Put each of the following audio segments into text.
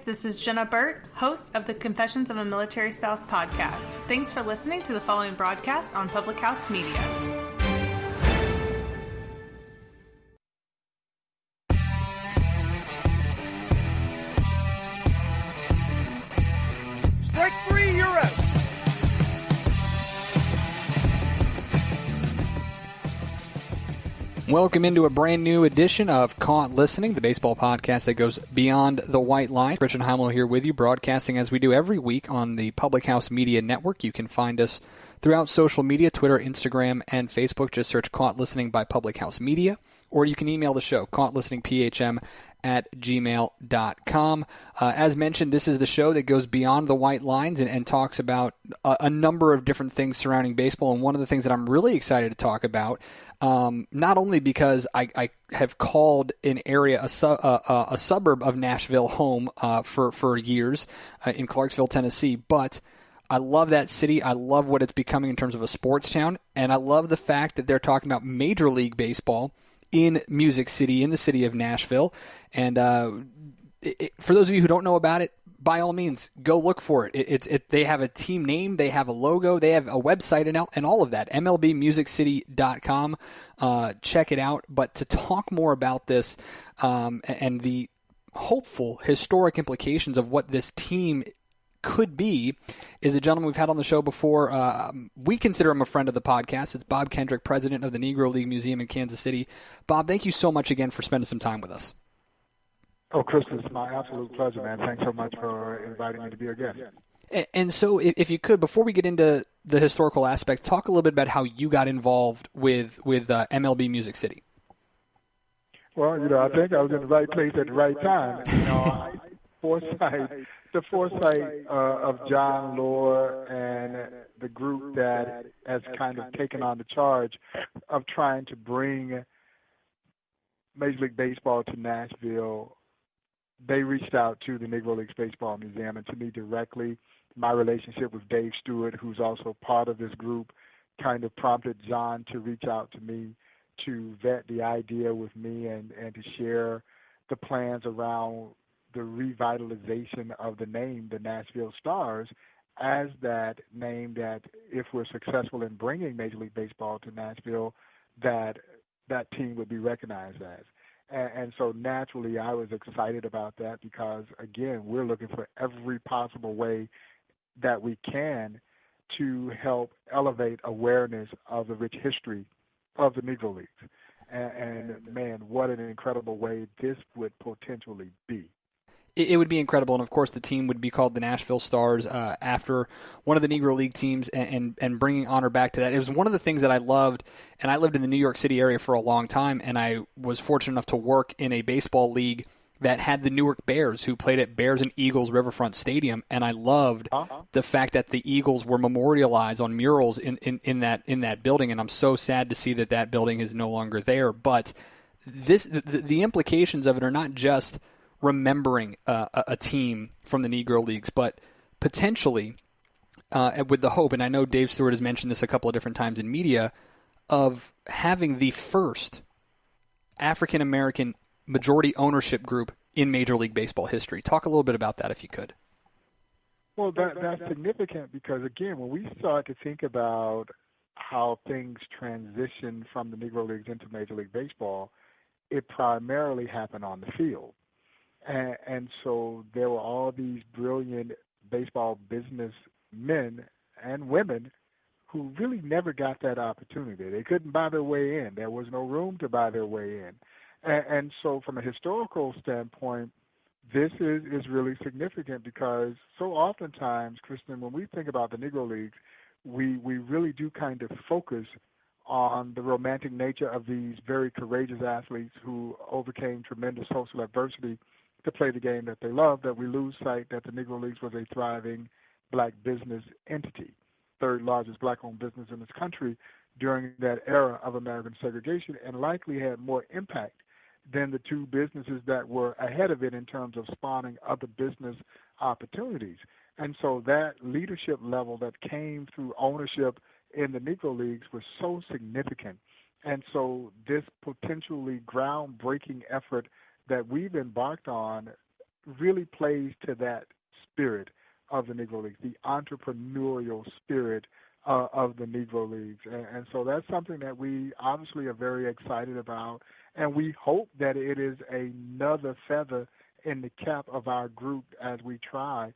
this is Jenna Burt, host of the Confessions of a Military Spouse podcast. Thanks for listening to the following broadcast on Public House Media. Strike three, you're out. Welcome into a brand new edition of Caught Listening, the baseball podcast that goes beyond the white line. Christian Heimall here with you, broadcasting as we do every week on the Public House Media Network. You can find us throughout social media, Twitter, Instagram, and Facebook. Just search Caught Listening by Public House Media, or you can email the show, caughtlisteningphm@gmail.com. As mentioned, this is the show that goes beyond the white lines and talks about a number of different things surrounding baseball. And one of the things that I'm really excited to talk about, not only because I have called an area a suburb of Nashville home for years in Clarksville, Tennessee, but I love that city. I love what it's becoming in terms of a sports town, and I love the fact that they're talking about Major League Baseball in Music City, in the city of Nashville. And for those of you who don't know about it, by all means, go look for it. They have a team name, they have a logo, they have a website and all of that, mlbmusiccity.com. Check it out. But to talk more about this and the hopeful historic implications of what this team could be is a gentleman we've had on the show before. We consider him a friend of the podcast. It's Bob Kendrick, president of the Negro League Museum in Kansas City. Bob, thank you so much again for spending some time with us. Oh, Chris, it's my absolute pleasure, man. Thanks so much for inviting me to be a guest. And so if you could, before we get into the historical aspects, talk a little bit about how you got involved with MLB Music City. Well, I think I was in the right place at the right time. The foresight of John Lohr and the group that has kind of taken on the charge of trying to bring Major League Baseball to Nashville. They reached out to the Negro League Baseball Museum and to me directly. My relationship with Dave Stewart, who's also part of this group, kind of prompted John to reach out to me to vet the idea with me and to share the plans around the revitalization of the name, the Nashville Stars, as that name that if we're successful in bringing Major League Baseball to Nashville, that team would be recognized as. And so naturally I was excited about that because, again, we're looking for every possible way that we can to help elevate awareness of the rich history of the Negro Leagues. And man, what an incredible way this would potentially be. It would be incredible, and of course the team would be called the Nashville Stars after one of the Negro League teams and bringing honor back to that. It was one of the things that I loved, and I lived in the New York City area for a long time, and I was fortunate enough to work in a baseball league that had the Newark Bears, who played at Bears and Eagles Riverfront Stadium, and I loved the fact that the Eagles were memorialized on murals in that building, and I'm so sad to see that building is no longer there. But the implications of it are not just remembering a team from the Negro Leagues, but potentially with the hope, and I know Dave Stewart has mentioned this a couple of different times in media, of having the first African-American majority ownership group in Major League Baseball history. Talk a little bit about that if you could. Well, that's significant because, again, when we start to think about how things transition from the Negro Leagues into Major League Baseball, it primarily happened on the field. And so there were all these brilliant baseball business men and women who really never got that opportunity. They couldn't buy their way in. There was no room to buy their way in. And so from a historical standpoint, this is really significant because so oftentimes, Kristen, when we think about the Negro Leagues, we really do kind of focus on the romantic nature of these very courageous athletes who overcame tremendous social adversity to play the game that they love, that we lose sight that the Negro Leagues was a thriving black business entity, third largest black-owned business in this country during that era of American segregation, and likely had more impact than the two businesses that were ahead of it in terms of spawning other business opportunities. And so that leadership level that came through ownership in the Negro Leagues was so significant. And so this potentially groundbreaking effort that we've embarked on really plays to that spirit of the Negro Leagues, the entrepreneurial spirit of the Negro Leagues. And so that's something that we obviously are very excited about, and we hope that it is another feather in the cap of our group as we try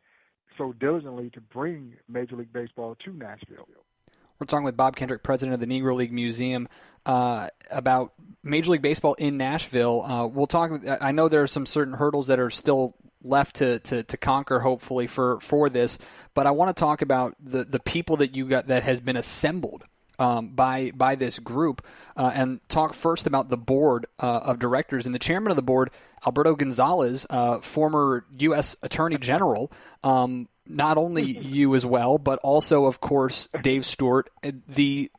so diligently to bring Major League Baseball to Nashville. We're talking with Bob Kendrick, president of the Negro League Museum, about Major League Baseball in Nashville. We'll talk. I know there are some certain hurdles that are still left to conquer, hopefully, for this. But I want to talk about the people that you got that has been assembled by this group, and talk first about the board of directors. And the chairman of the board, Alberto Gonzalez, former U.S. Attorney General. Not only you as well, but also, of course, Dave Stewart, the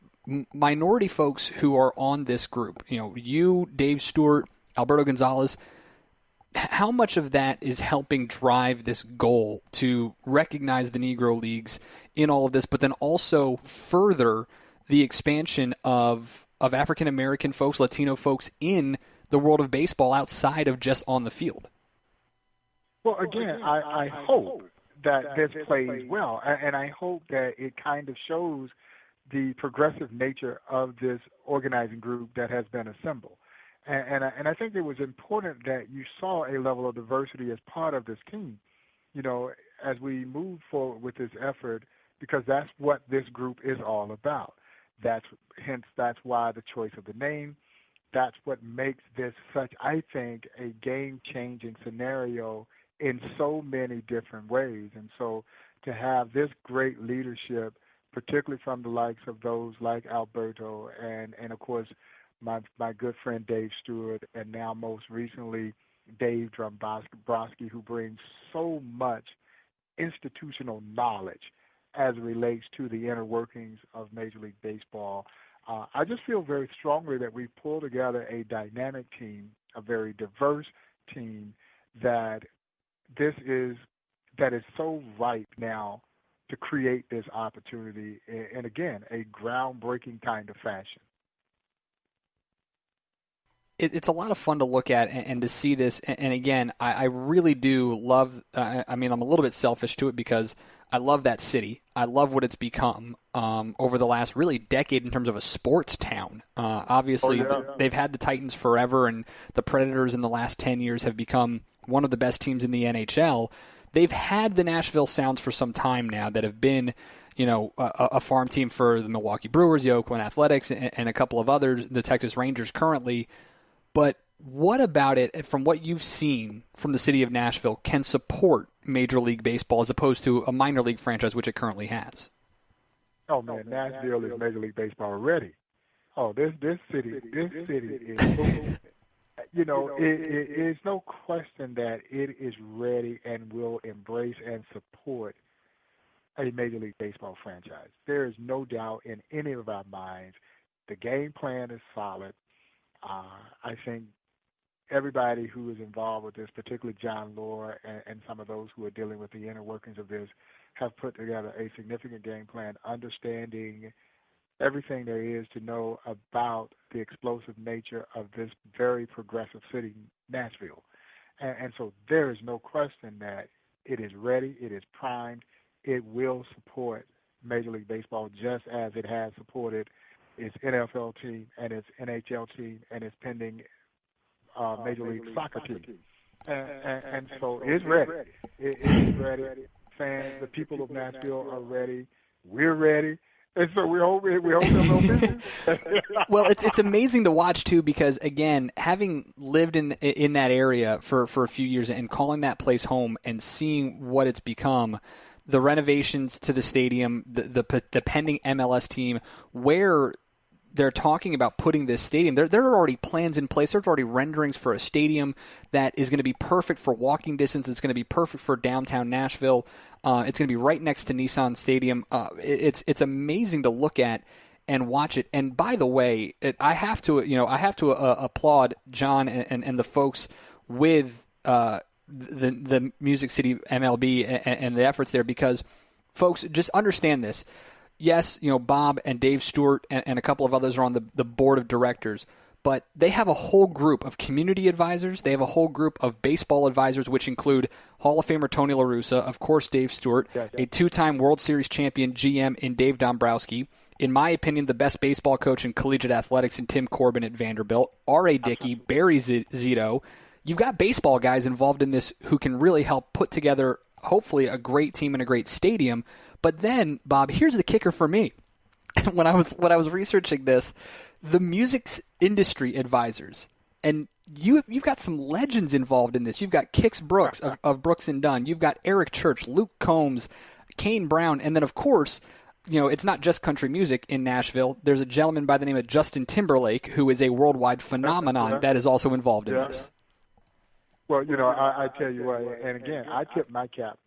minority folks who are on this group. You, Dave Stewart, Alberto Gonzalez. How much of that is helping drive this goal to recognize the Negro Leagues in all of this, but then also further the expansion of African American folks, Latino folks in the world of baseball outside of just on the field? Well, again, I hope that this plays well, and I hope that it kind of shows the progressive nature of this organizing group that has been assembled. And I think it was important that you saw a level of diversity as part of this team, as we move forward with this effort, because that's what this group is all about. That's why the choice of the name. That's what makes this such, I think, a game-changing scenario in so many different ways. And so to have this great leadership, particularly from the likes of those like Alberto and of course, my good friend Dave Stewart, and now most recently Dave Dombrowski, who brings so much institutional knowledge as it relates to the inner workings of Major League Baseball. I just feel very strongly that we've pulled together a dynamic team, a very diverse team that is so ripe now to create this opportunity in, again, a groundbreaking kind of fashion. It's a lot of fun to look at and to see this. And again, I really do love, I'm a little bit selfish to it because I love that city. I love what it's become over the last really decade in terms of a sports town. Obviously, they've had the Titans forever, and the Predators in the last 10 years have become one of the best teams in the NHL. They've had the Nashville Sounds for some time now that have been, a farm team for the Milwaukee Brewers, the Oakland Athletics, and a couple of others, the Texas Rangers currently. But what about it, from what you've seen from the city of Nashville, can support Major League Baseball as opposed to a minor league franchise, which it currently has? Oh, man, Nashville is Major League Baseball already. Oh, this city is, it is no question that it is ready and will embrace and support a Major League Baseball franchise. There is no doubt in any of our minds. The game plan is solid. I think everybody who is involved with this, particularly John Lohr and some of those who are dealing with the inner workings of this, have put together a significant game plan, understanding everything there is to know about the explosive nature of this very progressive city, Nashville. And so there is no question that it is ready, it is primed, it will support Major League Baseball just as it has supported its NFL team and its NHL team and its pending Major League Soccer team. And so it's ready. It is ready. Fans, the people of Nashville are ready. We're ready. And so we hope there's no business. Well, it's amazing to watch, too, because, again, having lived in that area for a few years and calling that place home and seeing what it's become, the renovations to the stadium, the pending MLS team, where they're talking about putting this stadium. There are already plans in place. There's already renderings for a stadium that is going to be perfect for walking distance. It's going to be perfect for downtown Nashville. It's going to be right next to Nissan Stadium. It's amazing to look at and watch it. And by the way, I have to applaud John and the folks with the Music City MLB and the efforts there, because folks, just understand this. Yes, Bob and Dave Stewart and a couple of others are on the board of directors, but they have a whole group of community advisors. They have a whole group of baseball advisors, which include Hall of Famer Tony La Russa, of course Dave Stewart, a two-time World Series champion GM in Dave Dombrowski, in my opinion, the best baseball coach in collegiate athletics in Tim Corbin at Vanderbilt, R.A. Dickey, Barry Zito. You've got baseball guys involved in this who can really help put together, hopefully, a great team and a great stadium. But then, Bob, here's the kicker for me. When I was researching this, the music industry advisors, and you've got some legends involved in this. You've got Kix Brooks of Brooks and Dunn. You've got Eric Church, Luke Combs, Kane Brown, and then, of course, it's not just country music in Nashville. There's a gentleman by the name of Justin Timberlake who is a worldwide phenomenon that is also involved in this. Well, I tell you what, and again, I tip my cap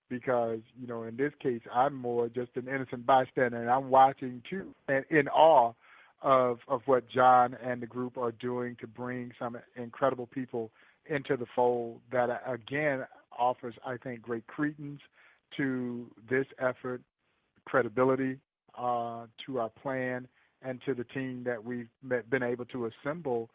because, in this case, I'm more just an innocent bystander, and I'm watching too, and in awe of what John and the group are doing to bring some incredible people into the fold that, again, offers, I think, great credence to this effort, credibility to our plan, and to the team that we've been able to assemble,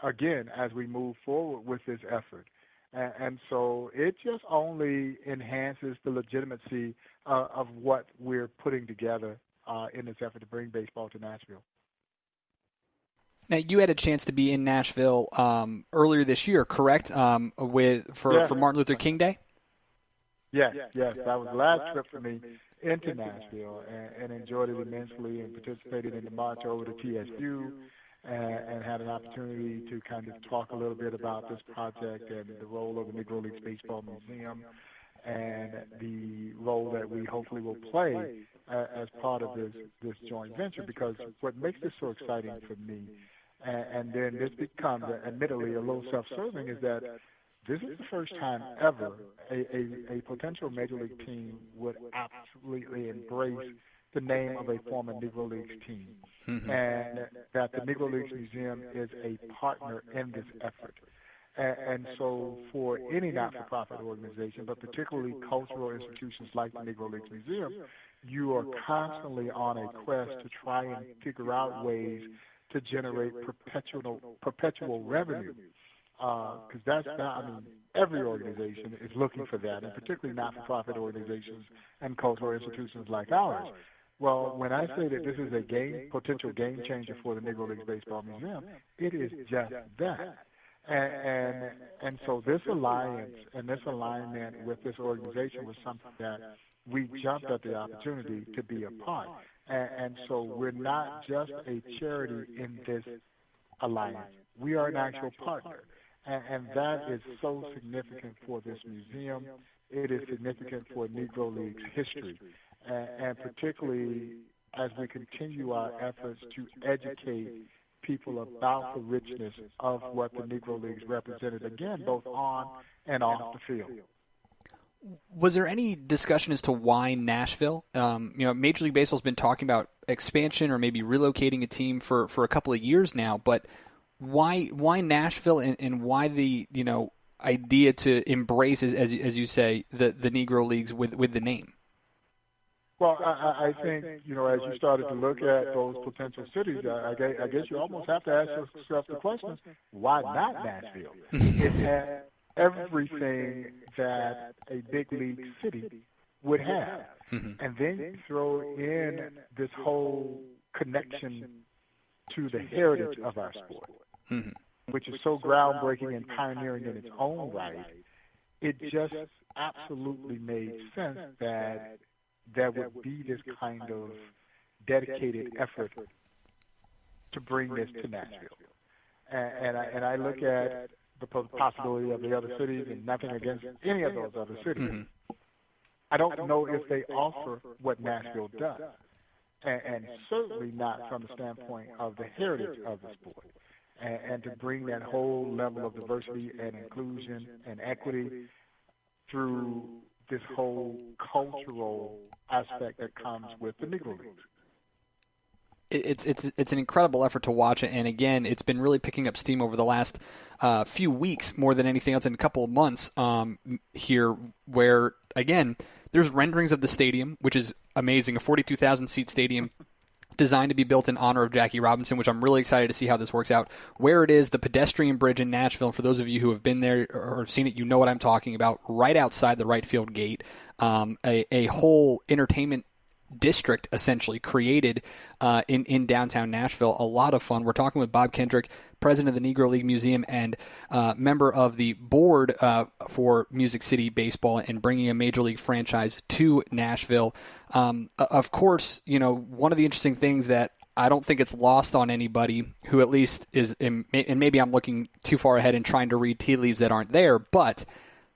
again, as we move forward with this effort. And so it just only enhances the legitimacy of what we're putting together in this effort to bring baseball to Nashville. Now, you had a chance to be in Nashville earlier this year, correct? For Martin Luther King Day? Yes. That was the last trip for me into Nashville, and enjoyed it immensely, and participated in the march over to TSU, and had an opportunity to kind of talk a little bit about this project and the role of the Negro League Baseball Museum and the role that we hopefully will play as part of this joint venture. Because what makes this so exciting for me, and then this becomes admittedly a little self-serving, is that this is the first time ever a potential Major League team would absolutely embrace the name of a former Negro Leagues team, and that the Negro Leagues Museum is a partner in this effort. And so for any not-for-profit organization, but particularly cultural institutions like the Negro Leagues Museum, you are constantly on a quest to try and figure out ways to generate perpetual revenue. Because every organization is looking for that, and particularly not-for-profit organizations and cultural institutions like ours. Well, when I say that this is a potential game changer for the Negro League Baseball Museum, it is just that. And so this alliance and this alignment with this organization was something that we jumped at the opportunity to be a part. And so we're not just a charity in this alliance. We are an actual partner. And that is so significant for this museum. It is significant for Negro League's history. And particularly as we continue our efforts to educate people about the richness of what the Negro Leagues represented, again, both on and off the field. Was there any discussion as to why Nashville? Major League Baseball's been talking about expansion or maybe relocating a team for a couple of years now, but why Nashville, and why the idea to embrace, as you say, the Negro Leagues with the name? Well, I think, as you started to look at those potential cities, I guess you almost have to ask yourself the question, why not Nashville? It has everything that a big league city would have. And then you throw in this whole connection to the heritage of our sport, which is so groundbreaking and pioneering in its own right. It just absolutely made sense that there would be this kind of dedicated effort to bring this to Nashville. And I look at the possibility of the other cities, and nothing against any of those other cities. I don't know if they offer what Nashville does, and certainly not from the standpoint of the heritage of the sport, and to bring that whole level of diversity and inclusion and equity through this whole cultural aspect that comes with the Negro Leagues. It's an incredible effort to watch, and again, it's been really picking up steam over the last few weeks more than anything else in a couple of months here, where, again, there's renderings of the stadium, which is amazing, a 42,000-seat stadium, designed to be built in honor of Jackie Robinson, which I'm really excited to see how this works out. Where it is, the pedestrian bridge in Nashville, and for those of you who have been there or seen it, you know what I'm talking about, right outside the right field gate, a whole entertainment district essentially created in downtown Nashville. A lot of fun. We're talking with Bob Kendrick, president of the Negro League Museum and member of the board for Music City Baseball, and bringing a major league franchise to Nashville. Of course, one of the interesting things that I don't think it's lost on anybody who at least is, and maybe I'm looking too far ahead and trying to read tea leaves that aren't there, but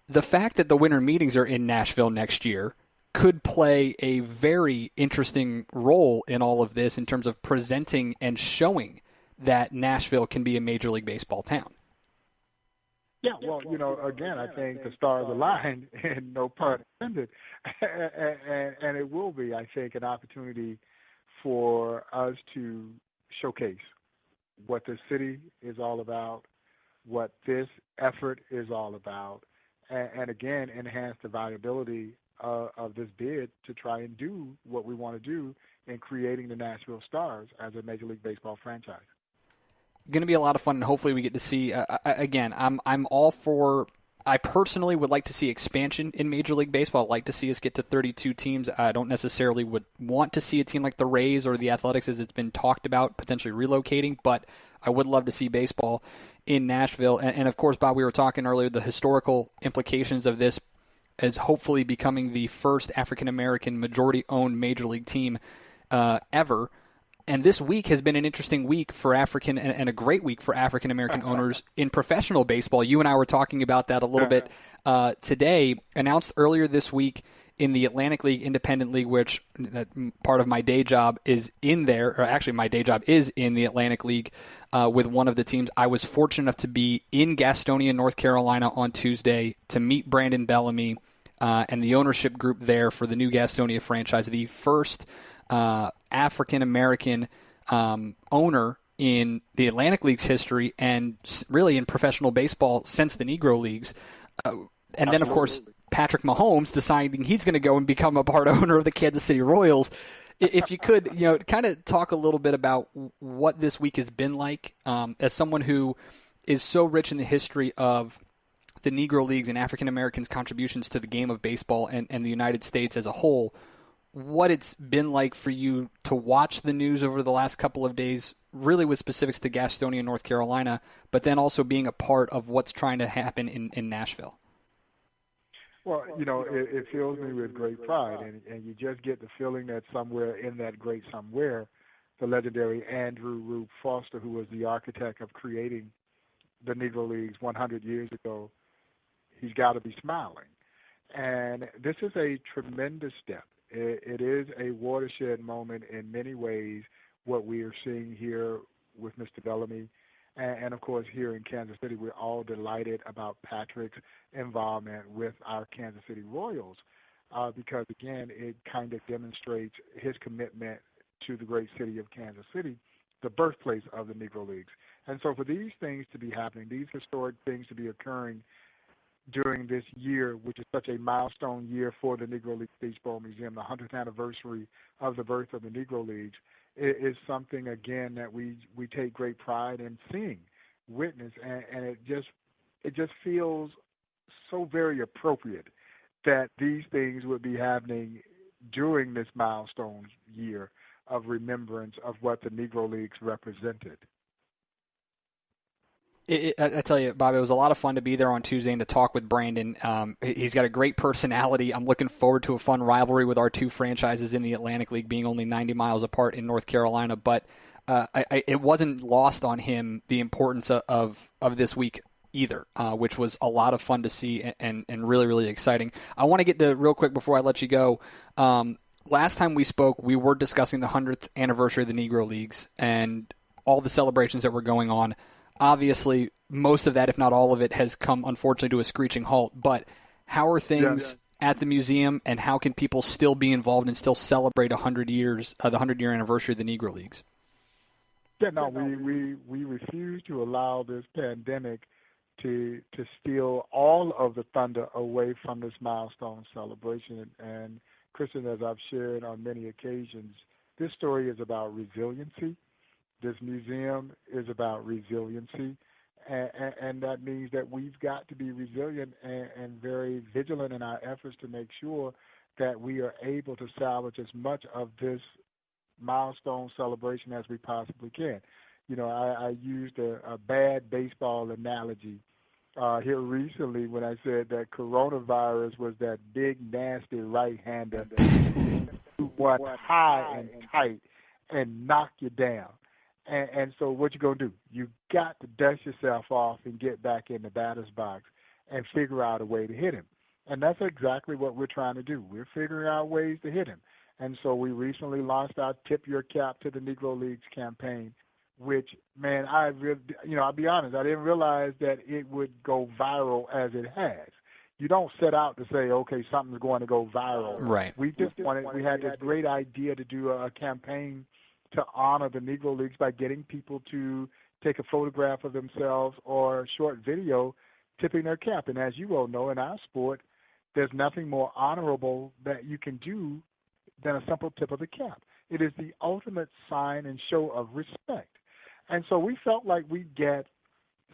the fact that the winter meetings are in Nashville next year could play a very interesting role in all of this in terms of presenting and showing that Nashville can be a Major League Baseball town. Yeah, well, again, I think the stars aligned, and no pun intended, and it will be, I think, an opportunity for us to showcase what the city is all about, what this effort is all about, and again, enhance the viability of this bid to try and do what we want to do in creating the Nashville Stars as a Major League Baseball franchise. Going to be a lot of fun, and hopefully we get to see, again, I'm all for, I personally would like to see expansion in Major League Baseball. I'd like to see us get to 32 teams. I don't necessarily would want to see a team like the Rays or the Athletics, as it's been talked about, potentially relocating, but I would love to see baseball in Nashville. And of course, Bob, we were talking earlier, the historical implications of this as hopefully becoming the first African-American majority-owned Major League team ever. And this week has been an interesting week for African and a great week for African-American owners in professional baseball. You and I were talking about that a little bit today. Announced earlier this week in the Atlantic League Independent League, which part of my day job is in there, or actually my day job is in the Atlantic League with one of the teams. I was fortunate enough to be in Gastonia, North Carolina on Tuesday to meet Brandon Bellamy and the ownership group there for the new Gastonia franchise, the first African-American owner in the Atlantic League's history and really in professional baseball since the Negro Leagues. And then, of course, Patrick Mahomes deciding he's going to go and become a part owner of the Kansas City Royals. If you could, kind of talk a little bit about what this week has been like as someone who is so rich in the history of the Negro Leagues and African Americans' contributions to the game of baseball and the United States as a whole, what it's been like for you to watch the news over the last couple of days, really with specifics to Gastonia, North Carolina, but then also being a part of what's trying to happen in Nashville. Well, it fills me with great pride, and you just get the feeling that somewhere in that great somewhere, the legendary Andrew Rube Foster, who was the architect of creating the Negro Leagues 100 years ago, he's got to be smiling. And this is a tremendous step. It is a watershed moment in many ways, what we are seeing here with Mr. Bellamy. And of course, here in Kansas City, we're all delighted about Patrick's involvement with our Kansas City Royals because, again, it kind of demonstrates his commitment to the great city of Kansas City, the birthplace of the Negro Leagues. And so for these things to be happening, these historic things to be occurring during this year, which is such a milestone year for the Negro League Baseball Museum, the 100th anniversary of the birth of the Negro Leagues, is something, again, that we take great pride in seeing, witness, and it just feels so very appropriate that these things would be happening during this milestone year of remembrance of what the Negro Leagues represented. I tell you, Bob, it was a lot of fun to be there on Tuesday and to talk with Brandon. He's got a great personality. I'm looking forward to a fun rivalry with our two franchises in the Atlantic League being only 90 miles apart in North Carolina. But it wasn't lost on him the importance of this week either, which was a lot of fun to see and really, really exciting. I want to get to, real quick before I let you go, last time we spoke, we were discussing the 100th anniversary of the Negro Leagues and all the celebrations that were going on. Obviously, most of that, if not all of it, has come, unfortunately, to a screeching halt. But how are things at the museum, and how can people still be involved and still celebrate 100 years, the 100-year anniversary of the Negro Leagues? Yeah, no, we refuse to allow this pandemic to steal all of the thunder away from this milestone celebration. And Christian, as I've shared on many occasions, this story is about resiliency. This museum is about resiliency. And that means that we've got to be resilient and very vigilant in our efforts to make sure that we are able to salvage as much of this milestone celebration as we possibly can. I used a bad baseball analogy here recently when I said that coronavirus was that big, nasty right-hander who went high and tight and knock you down. And so what you going to do? You got to dust yourself off and get back in the batter's box and figure out a way to hit him. And that's exactly what we're trying to do. We're figuring out ways to hit him. And so we recently launched our Tip Your Cap to the Negro Leagues campaign, which, man, I'll be honest, I didn't realize that it would go viral as it has. You don't set out to say, okay, something's going to go viral. Right. We had this great idea to do a campaign to honor the Negro Leagues by getting people to take a photograph of themselves or a short video tipping their cap. And as you all know, in our sport, there's nothing more honorable that you can do than a simple tip of the cap. It is the ultimate sign and show of respect. And so we felt like we'd get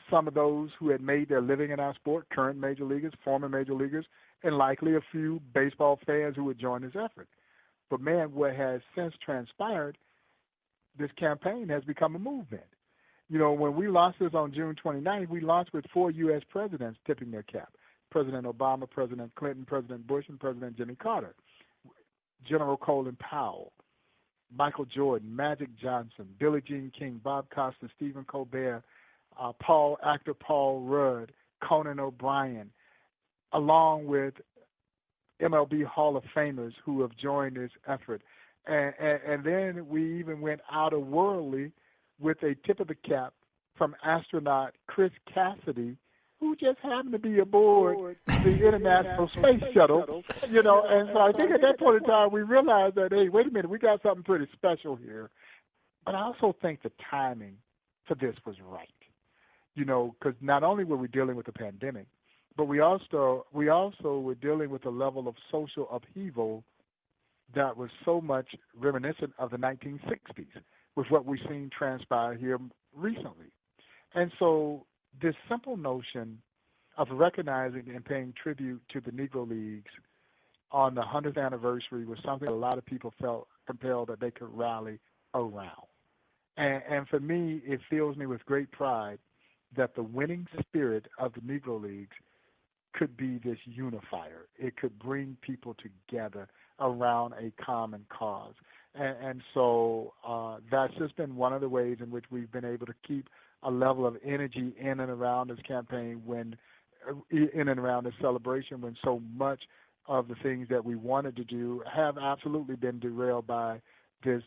some of those who had made their living in our sport, current major leaguers, former major leaguers, and likely a few baseball fans who would join this effort. But, man, what has since transpired, this campaign has become a movement. When we launched this on June 29th, we launched with 4 U.S. presidents tipping their cap. President Obama, President Clinton, President Bush, and President Jimmy Carter. General Colin Powell, Michael Jordan, Magic Johnson, Billie Jean King, Bob Costas, Stephen Colbert, actor Paul Rudd, Conan O'Brien, along with MLB Hall of Famers who have joined this effort. And then we even went out-of-worldly with a tip of the cap from astronaut Chris Cassidy, who just happened to be aboard the International Space Shuttle, And so I think at that point in time we realized that, hey, wait a minute, we got something pretty special here. But I also think the timing for this was right, because not only were we dealing with the pandemic, but we also were dealing with a level of social upheaval that was so much reminiscent of the 1960s with what we've seen transpire here recently. And so this simple notion of recognizing and paying tribute to the Negro Leagues on the 100th anniversary was something a lot of people felt compelled that they could rally around. And for me, it fills me with great pride that the winning spirit of the Negro Leagues could be this unifier. It could bring people together around a common cause. And so that's just been one of the ways in which we've been able to keep a level of energy in and around this campaign, in and around this celebration, when so much of the things that we wanted to do have absolutely been derailed by this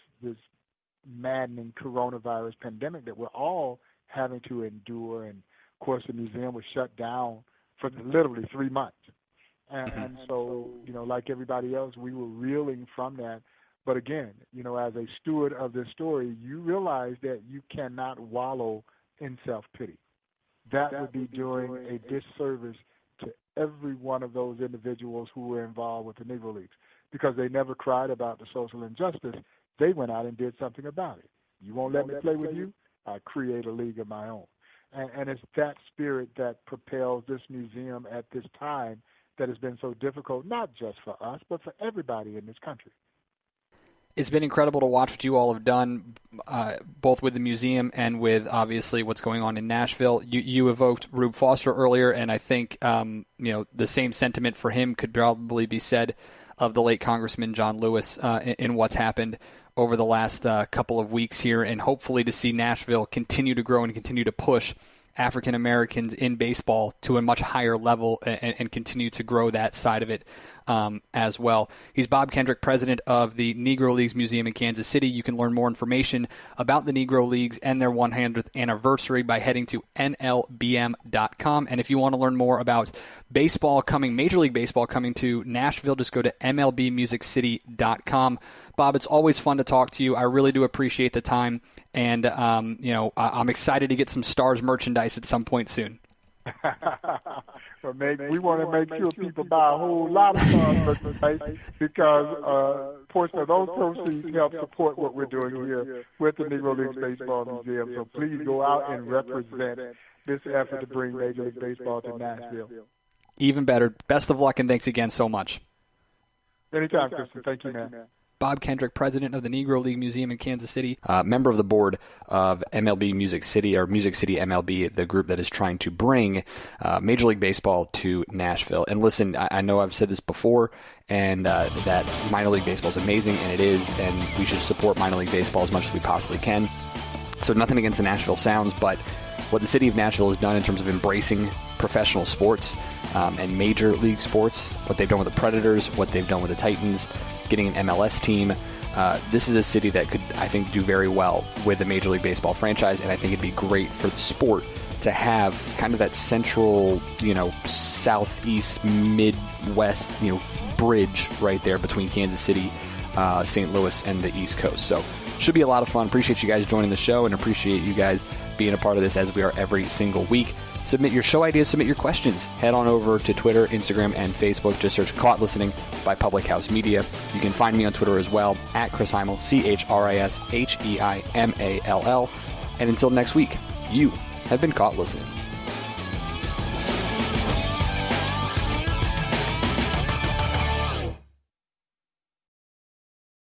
maddening coronavirus pandemic that we're all having to endure. And, of course, the museum was shut down for literally 3 months. And so, like everybody else, we were reeling from that. But again, as a steward of this story, you realize that you cannot wallow in self-pity. That would be doing a disservice to every one of those individuals who were involved with the Negro Leagues, because they never cried about the social injustice. They went out and did something about it. You won't let me play with you? I create a league of my own. And it's that spirit that propels this museum at this time that has been so difficult, not just for us, but for everybody in this country. It's been incredible to watch what you all have done, both with the museum and with, obviously, what's going on in Nashville. You evoked Rube Foster earlier, and I think the same sentiment for him could probably be said of the late Congressman John Lewis in what's happened over the last couple of weeks here, and hopefully to see Nashville continue to grow and continue to push African Americans in baseball to a much higher level and continue to grow that side of it as well. He's Bob Kendrick, president of the Negro Leagues Museum in Kansas City. You can learn more information about the Negro Leagues and their 100th anniversary by heading to nlbm.com. And if you want to learn more about baseball Major League Baseball coming to Nashville, just go to mlbmusiccity.com. Bob, it's always fun to talk to you. I really do appreciate the time. And, I'm excited to get some Stars merchandise at some point soon. We want to make sure people buy a whole lot of merchandise because a portion of those proceeds help support what we're doing here with the Negro League Baseball Museum. So please go out and represent this effort to bring Major League Baseball to Nashville. Even better. Best of luck, and thanks again so much. Anytime, Kristen. Thank you, man. Bob Kendrick, president of the Negro League Museum in Kansas City, member of the board of MLB Music City, or Music City MLB, the group that is trying to bring Major League Baseball to Nashville. And listen, I know I've said this before, and that minor league baseball is amazing, and it is, and we should support minor league baseball as much as we possibly can. So nothing against the Nashville Sounds, but what the city of Nashville has done in terms of embracing professional sports and major league sports, what they've done with the Predators, what they've done with the Titans, getting an MLS team. This is a city that could, I think, do very well with a Major League Baseball franchise, and I think it'd be great for the sport to have kind of that central, southeast, midwest, bridge right there between Kansas City, St. Louis, and the East Coast. So should be a lot of fun. Appreciate you guys joining the show, and appreciate you guys being a part of this as we are every single week. Submit your show ideas, submit your questions. Head on over to Twitter, Instagram, and Facebook. Just search Caught Listening by Public House Media. You can find me on Twitter as well, at Chris Heimall, ChrisHeimall. And until next week, you have been caught listening.